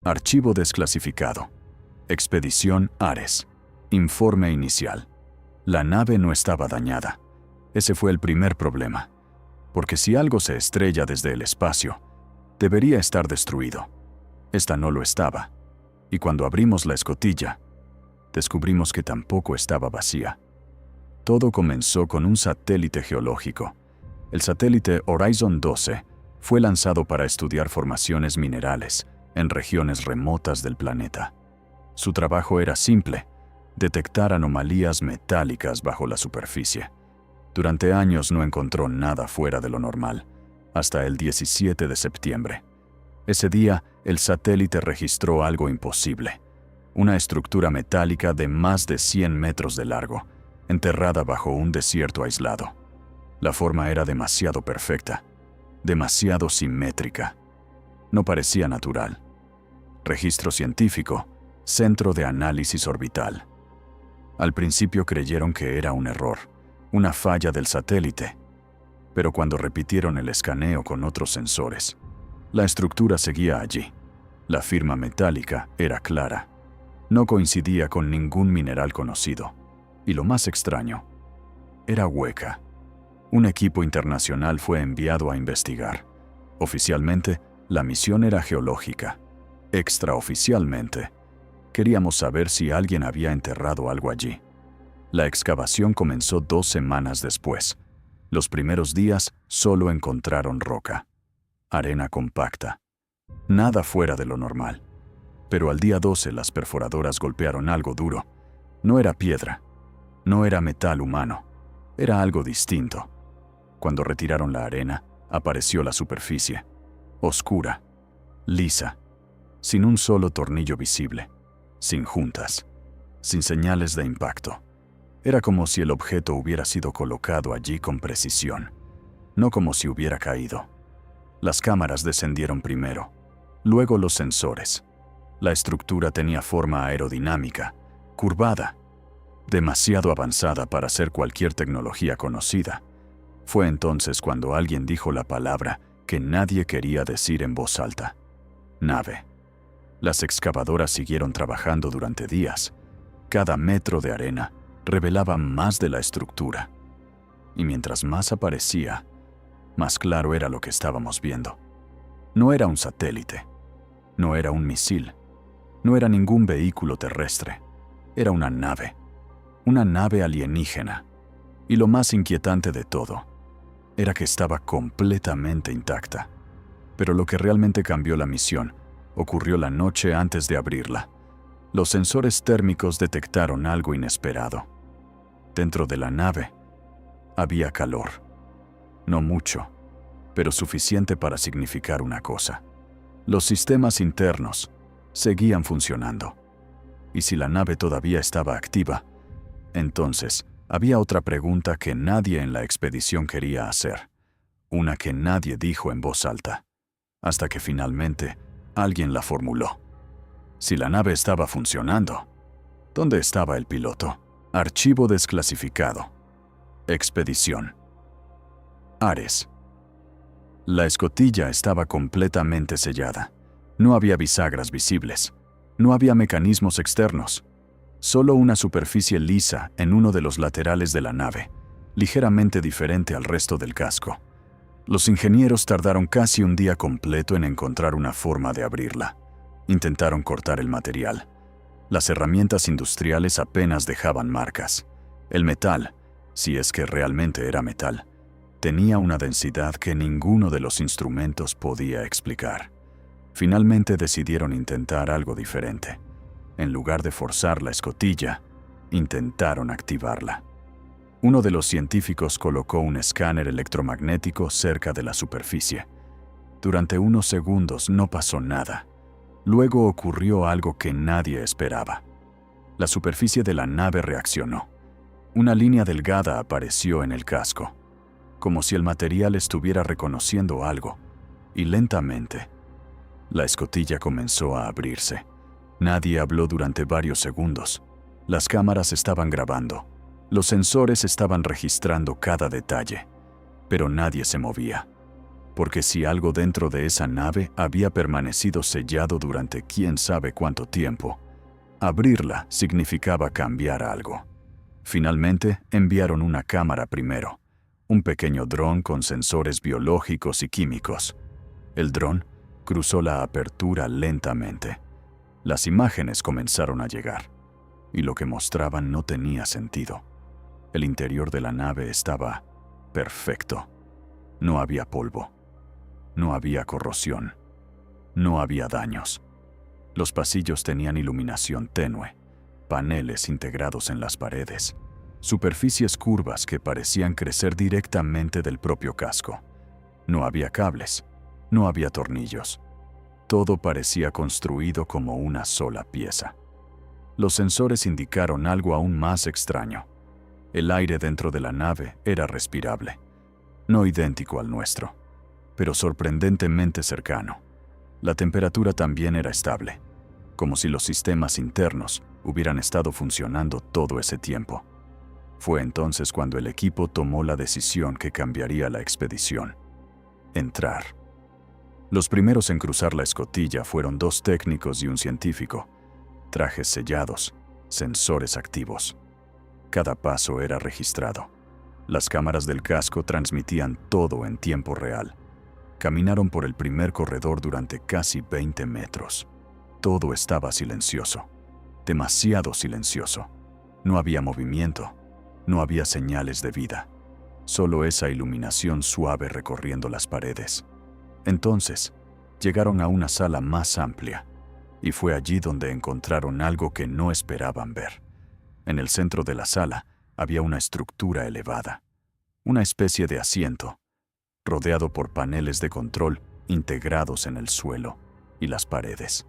Archivo desclasificado. Expedición Ares. Informe inicial. La nave no estaba dañada. Ese fue el primer problema. Porque si algo se estrella desde el espacio, debería estar destruido. Esta no lo estaba. Y cuando abrimos la escotilla, descubrimos que tampoco estaba vacía. Todo comenzó con un satélite geológico. El satélite Horizon 12 fue lanzado para estudiar formaciones minerales en regiones remotas del planeta. Su trabajo era simple: detectar anomalías metálicas bajo la superficie. Durante años no encontró nada fuera de lo normal, hasta el 17 de septiembre. Ese día, el satélite registró algo imposible: una estructura metálica de más de 100 metros de largo, enterrada bajo un desierto aislado. La forma era demasiado perfecta, demasiado simétrica. No parecía natural. Registro científico, Centro de Análisis Orbital. Al principio creyeron que era un error, una falla del satélite, pero cuando repitieron el escaneo con otros sensores, la estructura seguía allí. La firma metálica era clara. No coincidía con ningún mineral conocido. Y lo más extraño, era hueca. Un equipo internacional fue enviado a investigar. Oficialmente, la misión era geológica. Extraoficialmente, queríamos saber si alguien había enterrado algo allí. La excavación comenzó 2 semanas después. Los primeros días solo encontraron roca, arena compacta, nada fuera de lo normal. Pero al día 12 las perforadoras golpearon algo duro. No era piedra, no era metal humano, era algo distinto. Cuando retiraron la arena, apareció la superficie, oscura, lisa, sin un solo tornillo visible, sin juntas, sin señales de impacto. Era como si el objeto hubiera sido colocado allí con precisión, no como si hubiera caído. Las cámaras descendieron primero, luego los sensores. La estructura tenía forma aerodinámica, curvada, demasiado avanzada para ser cualquier tecnología conocida. Fue entonces cuando alguien dijo la palabra que nadie quería decir en voz alta: nave. Las excavadoras siguieron trabajando durante días. Cada metro de arena revelaba más de la estructura. Y mientras más aparecía, más claro era lo que estábamos viendo. No era un satélite, no era un misil, no era ningún vehículo terrestre. Era una nave alienígena. Y lo más inquietante de todo era que estaba completamente intacta. Pero lo que realmente cambió la misión ocurrió la noche antes de abrirla. Los sensores térmicos detectaron algo inesperado. Dentro de la nave había calor. No mucho, pero suficiente para significar una cosa: los sistemas internos seguían funcionando. Y si la nave todavía estaba activa, entonces había otra pregunta que nadie en la expedición quería hacer, una que nadie dijo en voz alta, hasta que finalmente alguien la formuló. Si la nave estaba funcionando, ¿dónde estaba el piloto? Archivo desclasificado. Expedición Ares. La escotilla estaba completamente sellada. No había bisagras visibles. No había mecanismos externos. Solo una superficie lisa en uno de los laterales de la nave, ligeramente diferente al resto del casco. Los ingenieros tardaron casi un día completo en encontrar una forma de abrirla. Intentaron cortar el material. Las herramientas industriales apenas dejaban marcas. El metal, si es que realmente era metal, tenía una densidad que ninguno de los instrumentos podía explicar. Finalmente decidieron intentar algo diferente. En lugar de forzar la escotilla, intentaron activarla. Uno de los científicos colocó un escáner electromagnético cerca de la superficie. Durante unos segundos no pasó nada. Luego ocurrió algo que nadie esperaba. La superficie de la nave reaccionó. Una línea delgada apareció en el casco, como si el material estuviera reconociendo algo, y lentamente, la escotilla comenzó a abrirse. Nadie habló durante varios segundos. Las cámaras estaban grabando. Los sensores estaban registrando cada detalle, pero nadie se movía. porque si algo dentro de esa nave había permanecido sellado durante quién sabe cuánto tiempo, abrirla significaba cambiar algo. Finalmente, enviaron una cámara primero, un pequeño dron con sensores biológicos y químicos. El dron cruzó la apertura lentamente. Las imágenes comenzaron a llegar, y lo que mostraban no tenía sentido. El interior de la nave estaba perfecto. No había polvo. No había corrosión. No había daños. Los pasillos tenían iluminación tenue, paneles integrados en las paredes, superficies curvas que parecían crecer directamente del propio casco. No había cables, no había tornillos. Todo parecía construido como una sola pieza. Los sensores indicaron algo aún más extraño. El aire dentro de la nave era respirable, no idéntico al nuestro, pero sorprendentemente cercano. La temperatura también era estable, como si los sistemas internos hubieran estado funcionando todo ese tiempo. Fue entonces cuando el equipo tomó la decisión que cambiaría la expedición: entrar. Los primeros en cruzar la escotilla fueron 2 técnicos y un científico. Trajes sellados, sensores activos. Cada paso era registrado. Las cámaras del casco transmitían todo en tiempo real. Caminaron por el primer corredor durante casi 20 metros. Todo estaba silencioso, demasiado silencioso. No había movimiento, no había señales de vida, solo esa iluminación suave recorriendo las paredes. Entonces, llegaron a una sala más amplia, y fue allí donde encontraron algo que no esperaban ver. En el centro de la sala había una estructura elevada, una especie de asiento, rodeado por paneles de control integrados en el suelo y las paredes.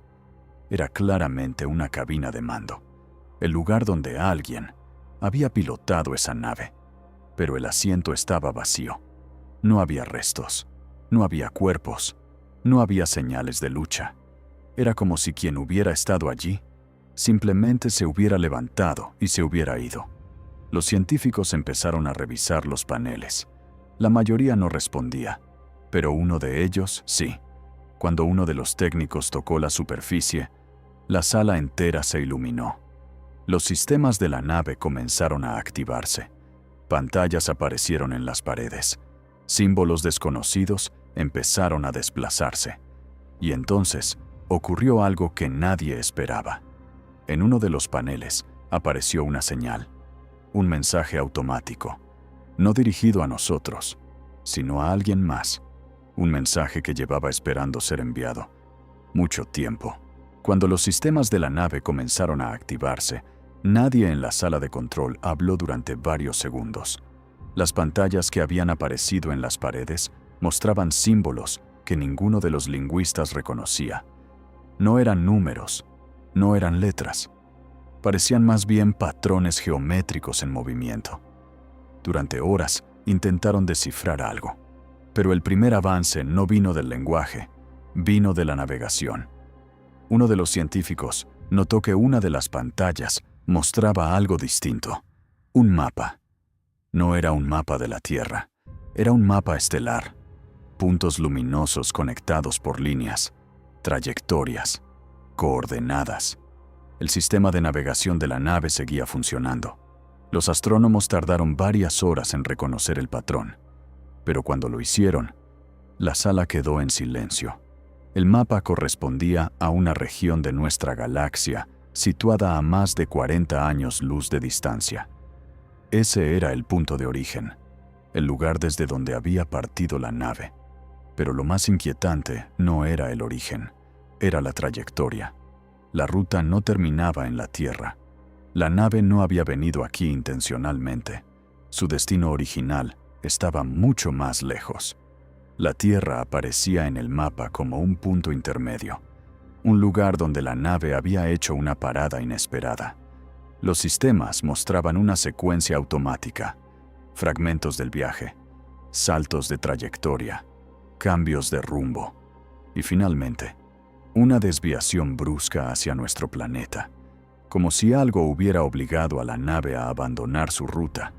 Era claramente una cabina de mando, el lugar donde alguien había pilotado esa nave, pero el asiento estaba vacío. No había restos, no había cuerpos, no había señales de lucha. Era como si quien hubiera estado allí simplemente se hubiera levantado y se hubiera ido. Los científicos empezaron a revisar los paneles. La mayoría no respondía, pero uno de ellos sí. Cuando uno de los técnicos tocó la superficie, la sala entera se iluminó. Los sistemas de la nave comenzaron a activarse. Pantallas aparecieron en las paredes. Símbolos desconocidos empezaron a desplazarse. Y entonces ocurrió algo que nadie esperaba. En uno de los paneles apareció una señal, un mensaje automático, no dirigido a nosotros, sino a alguien más. Un mensaje que llevaba esperando ser enviado mucho tiempo. Cuando los sistemas de la nave comenzaron a activarse, nadie en la sala de control habló durante varios segundos. Las pantallas que habían aparecido en las paredes mostraban símbolos que ninguno de los lingüistas reconocía. No eran números, no eran letras. Parecían más bien patrones geométricos en movimiento. Durante horas intentaron descifrar algo, pero el primer avance no vino del lenguaje, vino de la navegación. Uno de los científicos notó que una de las pantallas mostraba algo distinto: un mapa. No era un mapa de la Tierra, era un mapa estelar. Puntos luminosos conectados por líneas, trayectorias, coordenadas. El sistema de navegación de la nave seguía funcionando. Los astrónomos tardaron varias horas en reconocer el patrón, pero cuando lo hicieron, la sala quedó en silencio. El mapa correspondía a una región de nuestra galaxia situada a más de 40 años luz de distancia. Ese era el punto de origen, el lugar desde donde había partido la nave. Pero lo más inquietante no era el origen, era la trayectoria. La ruta no terminaba en la Tierra. La nave no había venido aquí intencionalmente. Su destino original estaba mucho más lejos. La Tierra aparecía en el mapa como un punto intermedio, un lugar donde la nave había hecho una parada inesperada. Los sistemas mostraban una secuencia automática, fragmentos del viaje, saltos de trayectoria, cambios de rumbo y finalmente, una desviación brusca hacia nuestro planeta, como si algo hubiera obligado a la nave a abandonar su ruta.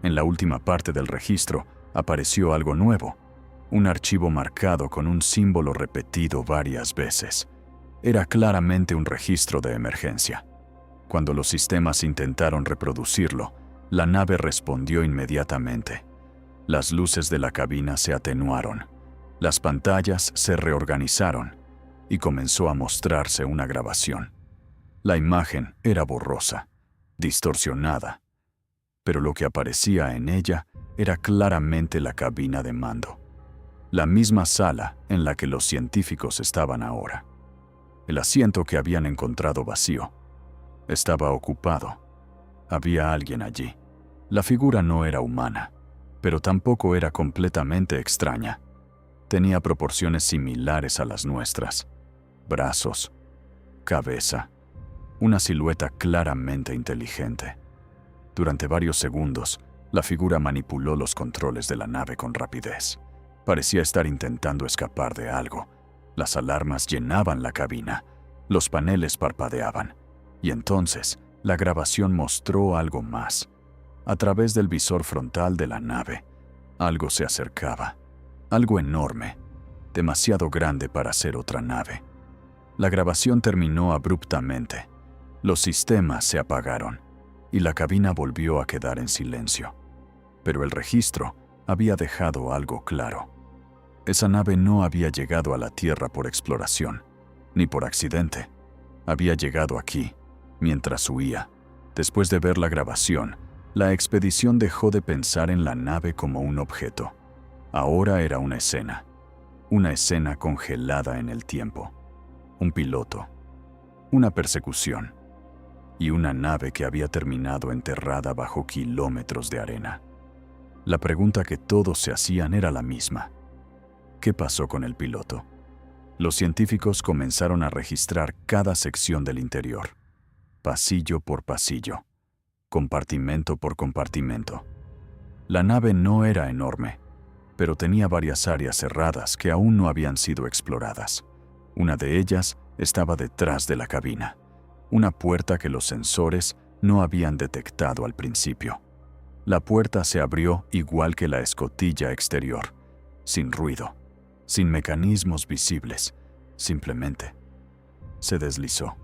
En la última parte del registro apareció algo nuevo, un archivo marcado con un símbolo repetido varias veces. Era claramente un registro de emergencia. Cuando los sistemas intentaron reproducirlo, la nave respondió inmediatamente. Las luces de la cabina se atenuaron, las pantallas se reorganizaron y comenzó a mostrarse una grabación. La imagen era borrosa, distorsionada, pero lo que aparecía en ella era claramente la cabina de mando. La misma sala en la que los científicos estaban ahora. El asiento que habían encontrado vacío estaba ocupado. Había alguien allí. La figura no era humana, pero tampoco era completamente extraña. Tenía proporciones similares a las nuestras. Brazos, cabeza, una silueta claramente inteligente. Durante varios segundos, la figura manipuló los controles de la nave con rapidez. Parecía estar intentando escapar de algo. Las alarmas llenaban la cabina, los paneles parpadeaban, y entonces la grabación mostró algo más. A través del visor frontal de la nave, algo se acercaba, algo enorme, demasiado grande para ser otra nave. La grabación terminó abruptamente. Los sistemas se apagaron y la cabina volvió a quedar en silencio. Pero el registro había dejado algo claro. Esa nave no había llegado a la Tierra por exploración, ni por accidente. Había llegado aquí, mientras huía. Después de ver la grabación, la expedición dejó de pensar en la nave como un objeto. Ahora era una escena congelada en el tiempo. Un piloto, una persecución y una nave que había terminado enterrada bajo kilómetros de arena. La pregunta que todos se hacían era la misma. ¿Qué pasó con el piloto? Los científicos comenzaron a registrar cada sección del interior, pasillo por pasillo, compartimento por compartimento. La nave no era enorme, pero tenía varias áreas cerradas que aún no habían sido exploradas. Una de ellas estaba detrás de la cabina, una puerta que los sensores no habían detectado al principio. La puerta se abrió igual que la escotilla exterior, sin ruido, sin mecanismos visibles, simplemente se deslizó.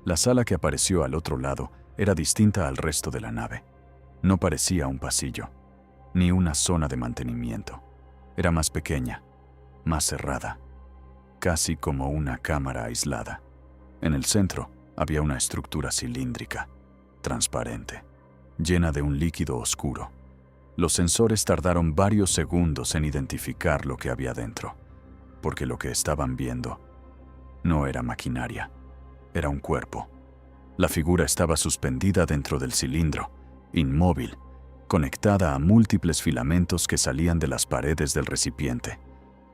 La sala que apareció al otro lado era distinta al resto de la nave. No parecía un pasillo, ni una zona de mantenimiento. Era más pequeña, más cerrada, casi como una cámara aislada. En el centro había una estructura cilíndrica, transparente, llena de un líquido oscuro. Los sensores tardaron varios segundos en identificar lo que había dentro, porque lo que estaban viendo no era maquinaria, era un cuerpo. La figura estaba suspendida dentro del cilindro, inmóvil, conectada a múltiples filamentos que salían de las paredes del recipiente.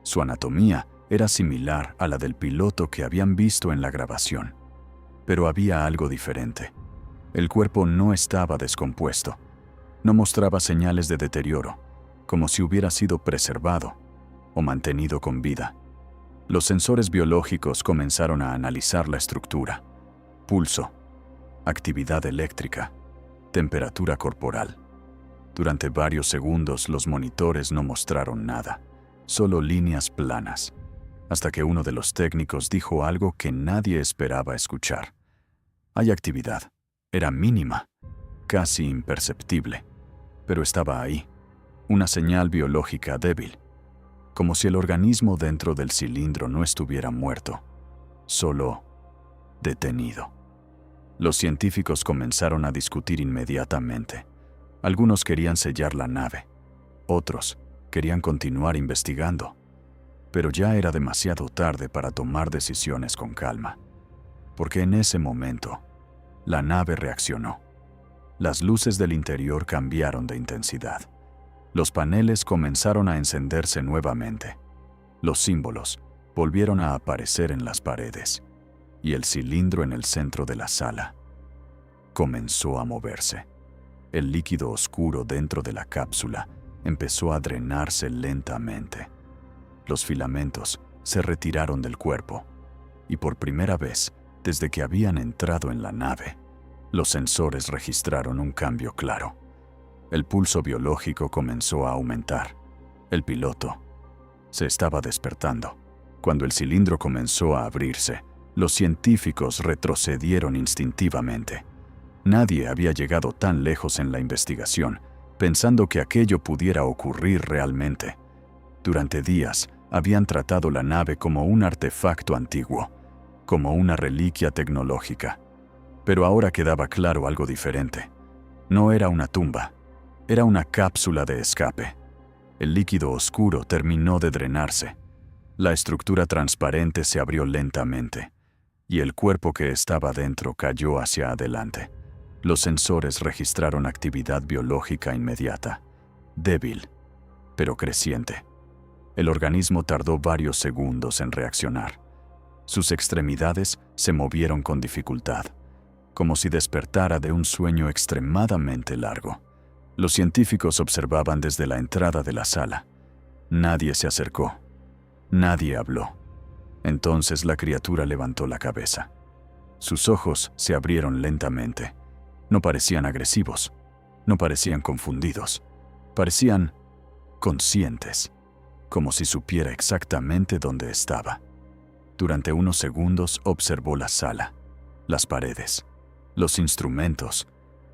Su anatomía era similar a la del piloto que habían visto en la grabación. Pero había algo diferente. El cuerpo no estaba descompuesto. No mostraba señales de deterioro, como si hubiera sido preservado o mantenido con vida. Los sensores biológicos comenzaron a analizar la estructura: pulso, actividad eléctrica, temperatura corporal. Durante varios segundos los monitores no mostraron nada, solo líneas planas, hasta que uno de los técnicos dijo algo que nadie esperaba escuchar. Hay actividad. Era mínima, casi imperceptible, pero estaba ahí, una señal biológica débil, como si el organismo dentro del cilindro no estuviera muerto, solo detenido. Los científicos comenzaron a discutir inmediatamente. Algunos querían sellar la nave, otros querían continuar investigando, pero ya era demasiado tarde para tomar decisiones con calma, porque en ese momento la nave reaccionó. Las luces del interior cambiaron de intensidad. Los paneles comenzaron a encenderse nuevamente. Los símbolos volvieron a aparecer en las paredes, y el cilindro en el centro de la sala comenzó a moverse. El líquido oscuro dentro de la cápsula empezó a drenarse lentamente. Los filamentos se retiraron del cuerpo, y por primera vez desde que habían entrado en la nave, los sensores registraron un cambio claro. El pulso biológico comenzó a aumentar. El piloto Se estaba despertando. Cuando el cilindro comenzó a abrirse, los científicos retrocedieron instintivamente. Nadie había llegado tan lejos en la investigación, pensando que aquello pudiera ocurrir realmente. Durante días, habían tratado la nave como un artefacto antiguo, como una reliquia tecnológica. Pero ahora quedaba claro algo diferente. No era una tumba, era una cápsula de escape. El líquido oscuro terminó de drenarse. La estructura transparente se abrió lentamente, y el cuerpo que estaba dentro cayó hacia adelante. Los sensores registraron actividad biológica inmediata, débil, pero creciente. El organismo tardó varios segundos en reaccionar. Sus extremidades se movieron con dificultad, como si despertara de un sueño extremadamente largo. Los científicos observaban desde la entrada de la sala. Nadie se acercó. Nadie habló. Entonces la criatura levantó la cabeza. Sus ojos se abrieron lentamente. No parecían agresivos. No parecían confundidos. Parecían conscientes, como si supiera exactamente dónde estaba. Durante unos segundos observó la sala, las paredes, los instrumentos,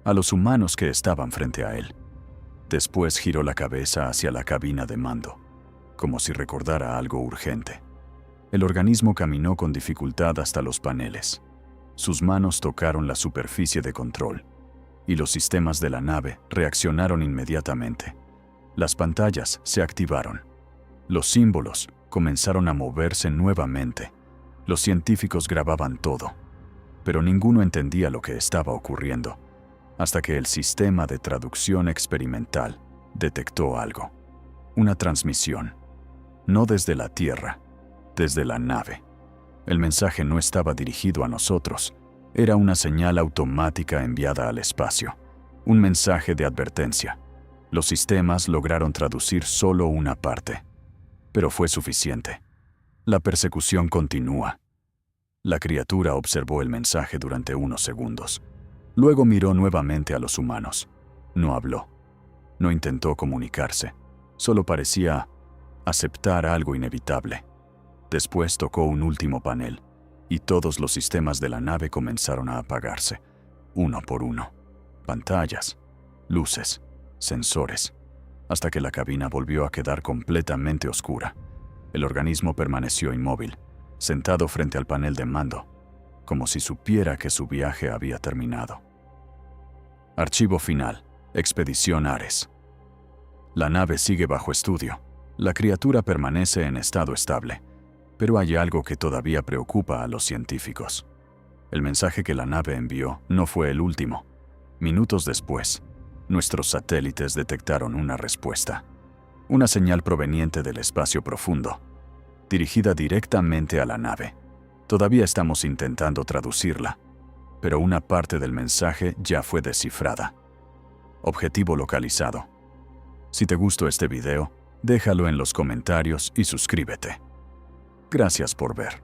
a los humanos que estaban frente a él. Después giró la cabeza hacia la cabina de mando, como si recordara algo urgente. El organismo caminó con dificultad hasta los paneles. Sus manos tocaron la superficie de control, y los sistemas de la nave reaccionaron inmediatamente. Las pantallas se activaron. Los símbolos comenzaron a moverse nuevamente. Los científicos grababan todo, pero ninguno entendía lo que estaba ocurriendo, hasta que el sistema de traducción experimental detectó algo. Una transmisión. No desde la Tierra, desde la nave. El mensaje no estaba dirigido a nosotros. Era una señal automática enviada al espacio. Un mensaje de advertencia. Los sistemas lograron traducir solo una parte, pero fue suficiente. La persecución continúa. La criatura observó el mensaje durante unos segundos. Luego miró nuevamente a los humanos. No habló. No intentó comunicarse. Solo parecía aceptar algo inevitable. Después tocó un último panel, y todos los sistemas de la nave comenzaron a apagarse, uno por uno. Pantallas, luces, sensores, hasta que la cabina volvió a quedar completamente oscura. El organismo permaneció inmóvil, sentado frente al panel de mando, como si supiera que su viaje había terminado. Archivo final. Expedición Ares. La nave sigue bajo estudio. La criatura permanece en estado estable, pero hay algo que todavía preocupa a los científicos. El mensaje que la nave envió no fue el último. Minutos después, nuestros satélites detectaron una respuesta. Una señal proveniente del espacio profundo, dirigida directamente a la nave. Todavía estamos intentando traducirla, pero una parte del mensaje ya fue descifrada. Objetivo localizado. Si te gustó este video, déjalo en los comentarios y suscríbete. Gracias por ver.